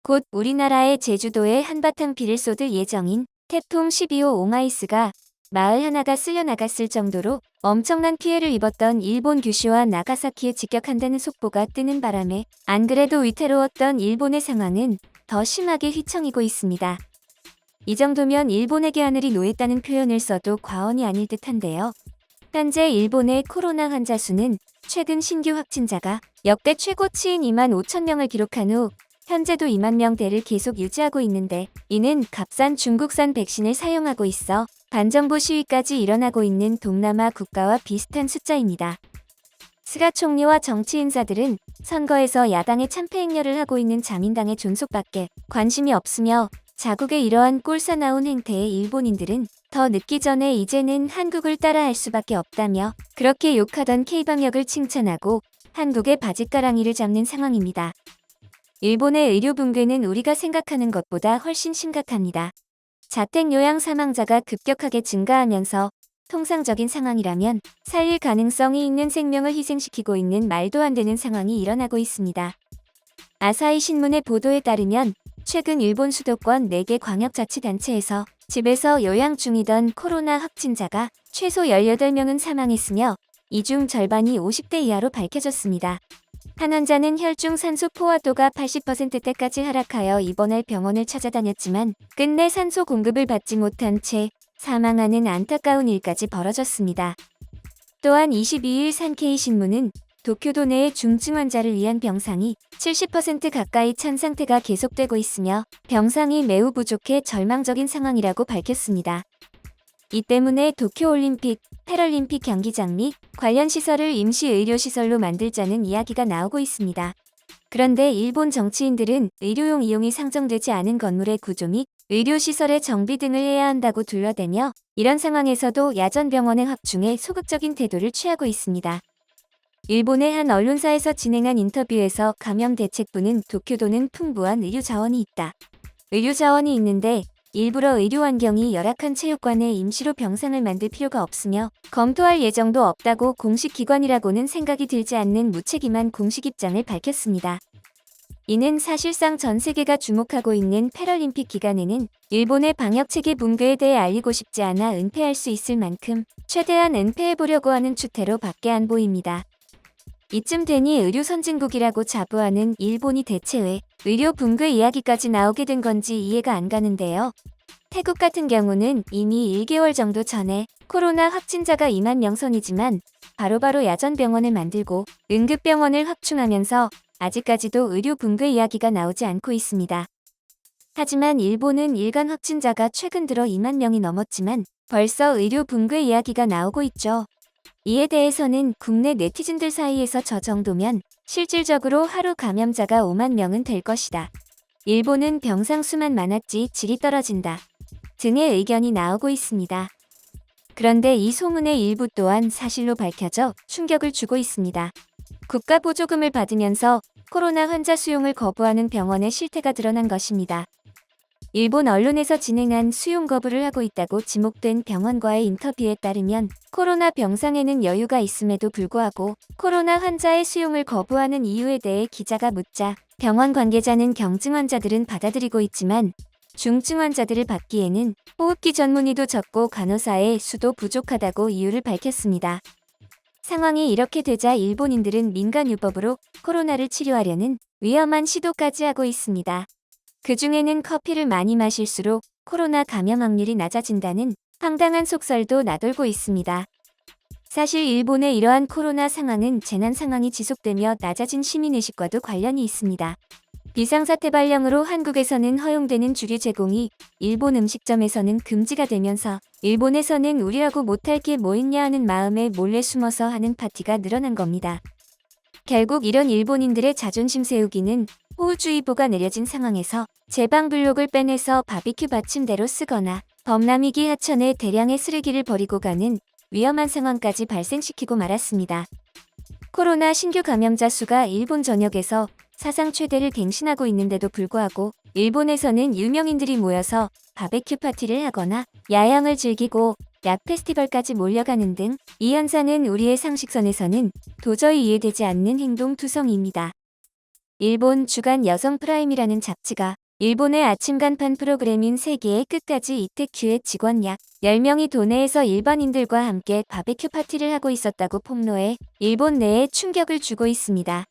곧 우리나라의 제주도에 한바탕 비를 쏟을 예정인 태풍 12호 오마이스가 마을 하나가 쓸려 나갔을 정도로 엄청난 피해를 입었던 일본 규슈와 나가사키에 직격한다는 속보가 뜨는 바람에 안 그래도 위태로웠던 일본의 상황은 더 심하게 휘청이고 있습니다. 이 정도면 일본에게 하늘이 노했다는 표현을 써도 과언이 아닐 듯한데요. 현재 일본의 코로나 환자 수는 최근 신규 확진자가 역대 최고치인 2만 5천 명을 기록한 후 현재도 2만 명대를 계속 유지하고 있는데, 이는 값싼 중국산 백신을 사용하고 있어 반정부 시위까지 일어나고 있는 동남아 국가와 비슷한 숫자입니다. 스가 총리와 정치 인사들은 선거에서 야당의 참패 행렬을 하고 있는 자민당의 존속밖에 관심이 없으며, 자국의 이러한 꼴사나운 행태에 일본인들은 더 늦기 전에 이제는 한국을 따라할 수밖에 없다며 그렇게 욕하던 K방역을 칭찬하고 한국의 바짓가랑이를 잡는 상황입니다. 일본의 의료 붕괴는 우리가 생각하는 것보다 훨씬 심각합니다. 자택 요양 사망자가 급격하게 증가하면서 통상적인 상황이라면 살릴 가능성이 있는 생명을 희생시키고 있는 말도 안 되는 상황이 일어나고 있습니다. 아사히 신문의 보도에 따르면 최근 일본 수도권 4개 광역자치단체에서 집에서 요양 중이던 코로나 확진자가 최소 18명은 사망했으며 이 중 절반이 50대 이하로 밝혀졌습니다. 한 환자는 혈중 산소 포화도가 80%대까지 하락하여 입원할 병원을 찾아다녔지만 끝내 산소 공급을 받지 못한 채 사망하는 안타까운 일까지 벌어졌습니다. 또한 22일 산케이 신문은 도쿄도 내의 중증 환자를 위한 병상이 70% 가까이 찬 상태가 계속되고 있으며 병상이 매우 부족해 절망적인 상황이라고 밝혔습니다. 이 때문에 도쿄올림픽, 패럴림픽 경기장 및 관련 시설을 임시 의료시설로 만들자는 이야기가 나오고 있습니다. 그런데 일본 정치인들은 의료용 이용이 상정되지 않은 건물의 구조 및 의료시설의 정비 등을 해야 한다고 둘러대며 이런 상황에서도 야전병원의 확충에 소극적인 태도를 취하고 있습니다. 일본의 한 언론사에서 진행한 인터뷰에서 감염대책부는 도쿄도는 풍부한 의료자원이 있다. 의료자원이 있는데 일부러 의료 환경이 열악한 체육관에 임시로 병상을 만들 필요가 없으며 검토할 예정도 없다고 공식 기관이라고는 생각이 들지 않는 무책임한 공식 입장을 밝혔습니다. 이는 사실상 전 세계가 주목하고 있는 패럴림픽 기간에는 일본의 방역체계 붕괴에 대해 알리고 싶지 않아 은폐할 수 있을 만큼 최대한 은폐해보려고 하는 추태로 밖에 안 보입니다. 이쯤 되니 의료 선진국이라고 자부하는 일본이 대체 왜 의료 붕괴 이야기까지 나오게 된 건지 이해가 안 가는데요. 태국 같은 경우는 이미 1개월 정도 전에 코로나 확진자가 2만 명 선이지만 바로바로 야전병원을 만들고 응급병원을 확충하면서 아직까지도 의료 붕괴 이야기가 나오지 않고 있습니다. 하지만 일본은 일간 확진자가 최근 들어 2만 명이 넘었지만 벌써 의료 붕괴 이야기가 나오고 있죠. 이에 대해서는 국내 네티즌들 사이에서 저 정도면 실질적으로 하루 감염자가 5만 명은 될 것이다. 일본은 병상 수만 많았지 질이 떨어진다 등의 의견이 나오고 있습니다. 그런데 이 소문의 일부 또한 사실로 밝혀져 충격을 주고 있습니다. 국가 보조금을 받으면서 코로나 환자 수용을 거부하는 병원의 실태가 드러난 것입니다. 일본 언론에서 진행한 수용 거부를 하고 있다고 지목된 병원과의 인터뷰에 따르면 코로나 병상에는 여유가 있음에도 불구하고 코로나 환자의 수용을 거부하는 이유에 대해 기자가 묻자 병원 관계자는 경증 환자들은 받아들이고 있지만 중증 환자들을 받기에는 호흡기 전문의도 적고 간호사의 수도 부족하다고 이유를 밝혔습니다. 상황이 이렇게 되자 일본인들은 민간요법으로 코로나를 치료하려는 위험한 시도까지 하고 있습니다. 그 중에는 커피를 많이 마실수록 코로나 감염 확률이 낮아진다는 황당한 속설도 나돌고 있습니다. 사실 일본의 이러한 코로나 상황은 재난 상황이 지속되며 낮아진 시민의식과도 관련이 있습니다. 비상사태 발령으로 한국에서는 허용되는 주류 제공이 일본 음식점에서는 금지가 되면서 일본에서는 우리라고 못할 게 뭐 있냐 하는 마음에 몰래 숨어서 하는 파티가 늘어난 겁니다. 결국 이런 일본인들의 자존심 세우기는 호우주의보가 내려진 상황에서 제방 블록을 빼내서 바비큐 받침대로 쓰거나 범람이기 하천에 대량의 쓰레기를 버리고 가는 위험한 상황까지 발생시키고 말았습니다. 코로나 신규 감염자 수가 일본 전역에서 사상 최대를 갱신하고 있는데도 불구하고 일본에서는 유명인들이 모여서 바베큐 파티를 하거나 야영을 즐기고 약 페스티벌까지 몰려가는 등 이 현상은 우리의 상식선에서는 도저히 이해되지 않는 행동 투성이입니다. 일본 주간 여성 프라임이라는 잡지가 일본의 아침 간판 프로그램인 세계의 끝까지 이테큐의 직원 약 10명이 도내에서 일반인들과 함께 바베큐 파티를 하고 있었다고 폭로해 일본 내에 충격을 주고 있습니다.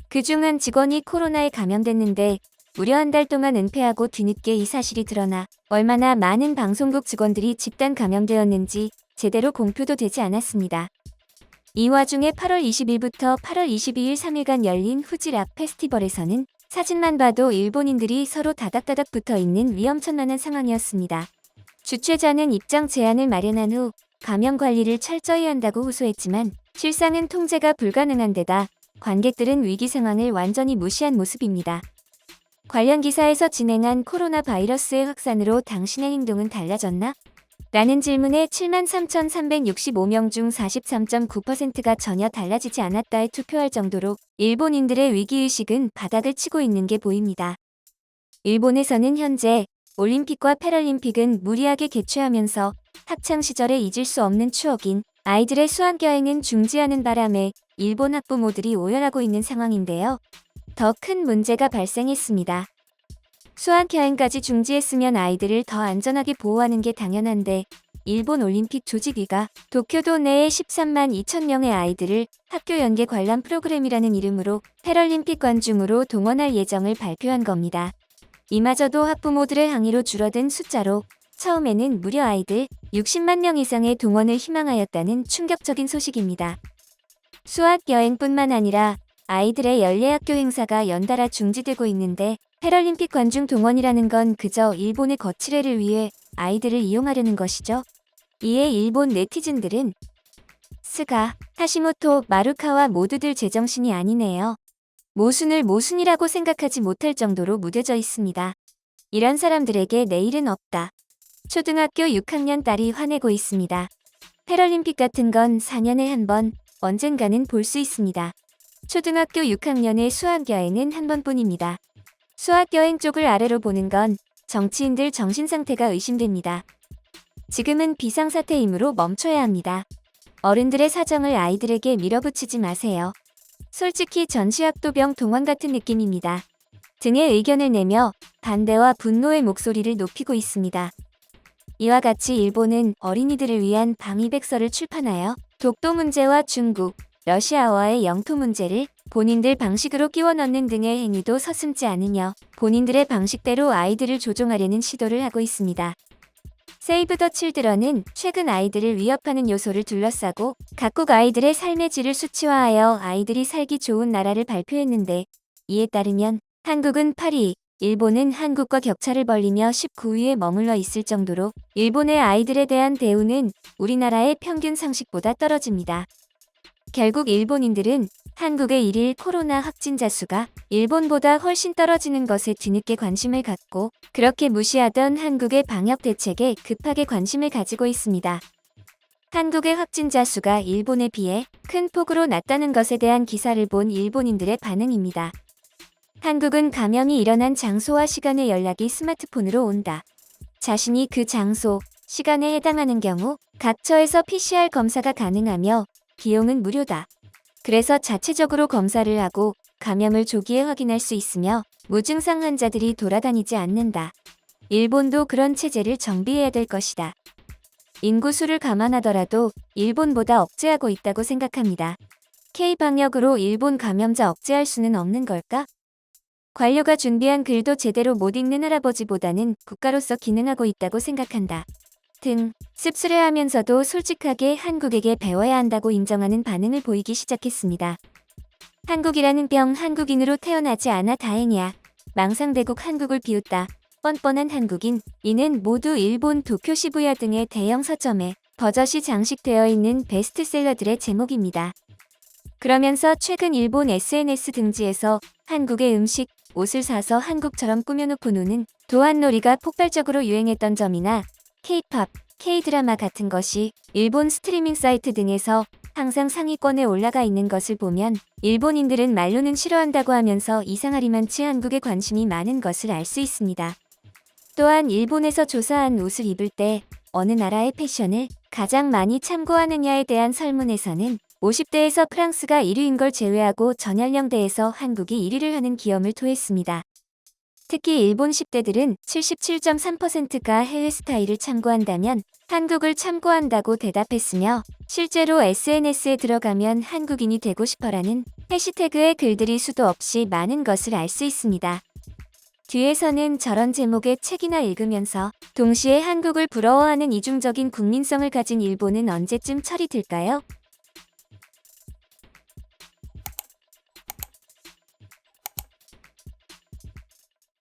그중 한 직원이 코로나에 감염됐는데 무려 한 달 동안 은폐하고 뒤늦게 이 사실이 드러나 얼마나 많은 방송국 직원들이 집단 감염되었는지 제대로 공표도 되지 않았습니다. 이 와중에 8월 20일부터 8월 22일 3일간 열린 후지락 페스티벌에서는 사진만 봐도 일본인들이 서로 다닥다닥 붙어있는 위험천만한 상황이었습니다. 주최자는 입장 제한을 마련한 후 감염 관리를 철저히 한다고 호소했지만 실상은 통제가 불가능한 데다 관객들은 위기 상황을 완전히 무시한 모습입니다. 관련 기사에서 진행한 코로나 바이러스의 확산으로 당신의 행동은 달라졌나? 라는 질문에 73,365명 중 43.9%가 전혀 달라지지 않았다에 투표할 정도로 일본인들의 위기의식은 바닥을 치고 있는 게 보입니다. 일본에서는 현재 올림픽과 패럴림픽은 무리하게 개최하면서 학창시절에 잊을 수 없는 추억인 아이들의 수학여행은 중지하는 바람에 일본 학부모들이 오열하고 있는 상황인데요. 더 큰 문제가 발생했습니다. 수학여행까지 중지했으면 아이들을 더 안전하게 보호하는 게 당연한데 일본 올림픽 조직위가 도쿄도 내에 13만 2천 명의 아이들을 학교 연계 관람 프로그램이라는 이름으로 패럴림픽 관중으로 동원할 예정을 발표한 겁니다. 이마저도 학부모들의 항의로 줄어든 숫자로 처음에는 무려 아이들 60만 명 이상의 동원을 희망하였다는 충격적인 소식입니다. 수학여행뿐만 아니라 아이들의 연례학교 행사가 연달아 중지되고 있는데 패럴림픽 관중 동원이라는 건 그저 일본의 거치례를 위해 아이들을 이용하려는 것이죠. 이에 일본 네티즌들은 스가, 하시모토, 마루카와 모두들 제정신이 아니네요. 모순을 모순이라고 생각하지 못할 정도로 무뎌져 있습니다. 이런 사람들에게 내일은 없다. 초등학교 6학년 딸이 화내고 있습니다. 패럴림픽 같은 건 4년에 한 번, 언젠가는 볼 수 있습니다. 초등학교 6학년의 수학여행은 한 번뿐입니다. 수학여행 쪽을 아래로 보는 건 정치인들 정신상태가 의심됩니다. 지금은 비상사태이므로 멈춰야 합니다. 어른들의 사정을 아이들에게 밀어붙이지 마세요. 솔직히 전시학도병 동원 같은 느낌입니다. 등의 의견을 내며 반대와 분노의 목소리를 높이고 있습니다. 이와 같이 일본은 어린이들을 위한 방위백서를 출판하여 독도 문제와 중국, 러시아와의 영토 문제를 본인들 방식으로 끼워 넣는 등의 행위도 서슴지 않으며 본인들의 방식대로 아이들을 조종하려는 시도를 하고 있습니다. 세이브 더 칠드런은 최근 아이들을 위협하는 요소를 둘러싸고 각국 아이들의 삶의 질을 수치화하여 아이들이 살기 좋은 나라를 발표했는데 이에 따르면 한국은 8위, 일본은 한국과 격차를 벌리며 19위에 머물러 있을 정도로 일본의 아이들에 대한 대우는 우리나라의 평균 상식보다 떨어집니다. 결국 일본인들은 한국의 일일 코로나 확진자 수가 일본보다 훨씬 떨어지는 것에 뒤늦게 관심을 갖고 그렇게 무시하던 한국의 방역 대책에 급하게 관심을 가지고 있습니다. 한국의 확진자 수가 일본에 비해 큰 폭으로 낮다는 것에 대한 기사를 본 일본인들의 반응입니다. 한국은 감염이 일어난 장소와 시간의 연락이 스마트폰으로 온다. 자신이 그 장소, 시간에 해당하는 경우 각처에서 PCR 검사가 가능하며 비용은 무료다. 그래서 자체적으로 검사를 하고 감염을 조기에 확인할 수 있으며 무증상 환자들이 돌아다니지 않는다. 일본도 그런 체제를 정비해야 될 것이다. 인구수를 감안하더라도 일본보다 억제하고 있다고 생각합니다. K-방역으로 일본 감염자 억제할 수는 없는 걸까? 관료가 준비한 글도 제대로 못 읽는 할아버지보다는 국가로서 기능하고 있다고 생각한다. 등 씁쓸해하면서도 솔직하게 한국에게 배워야 한다고 인정하는 반응을 보이기 시작했습니다. 한국이라는 병 한국인으로 태어나지 않아 다행이야. 망상대국 한국을 비웃다. 뻔뻔한 한국인. 이는 모두 일본 도쿄 시부야 등의 대형 서점에 버젓이 장식되어 있는 베스트셀러들의 제목입니다. 그러면서 최근 일본 SNS 등지에서 한국의 음식, 옷을 사서 한국처럼 꾸며놓고 노는 도안놀이가 폭발적으로 유행했던 점이나 K-팝, K-드라마 같은 것이 일본 스트리밍 사이트 등에서 항상 상위권에 올라가 있는 것을 보면 일본인들은 말로는 싫어한다고 하면서 이상하리만치 한국에 관심이 많은 것을 알 수 있습니다. 또한 일본에서 조사한 옷을 입을 때 어느 나라의 패션을 가장 많이 참고하느냐에 대한 설문에서는 50대에서 프랑스가 1위인 걸 제외하고 전 연령대에서 한국이 1위를 하는 기염을 토했습니다. 특히 일본 10대들은 77.3%가 해외 스타일을 참고한다면 한국을 참고한다고 대답했으며 실제로 SNS에 들어가면 한국인이 되고 싶어라는 해시태그의 글들이 수도 없이 많은 것을 알 수 있습니다. 뒤에서는 저런 제목의 책이나 읽으면서 동시에 한국을 부러워하는 이중적인 국민성을 가진 일본은 언제쯤 철이 들까요?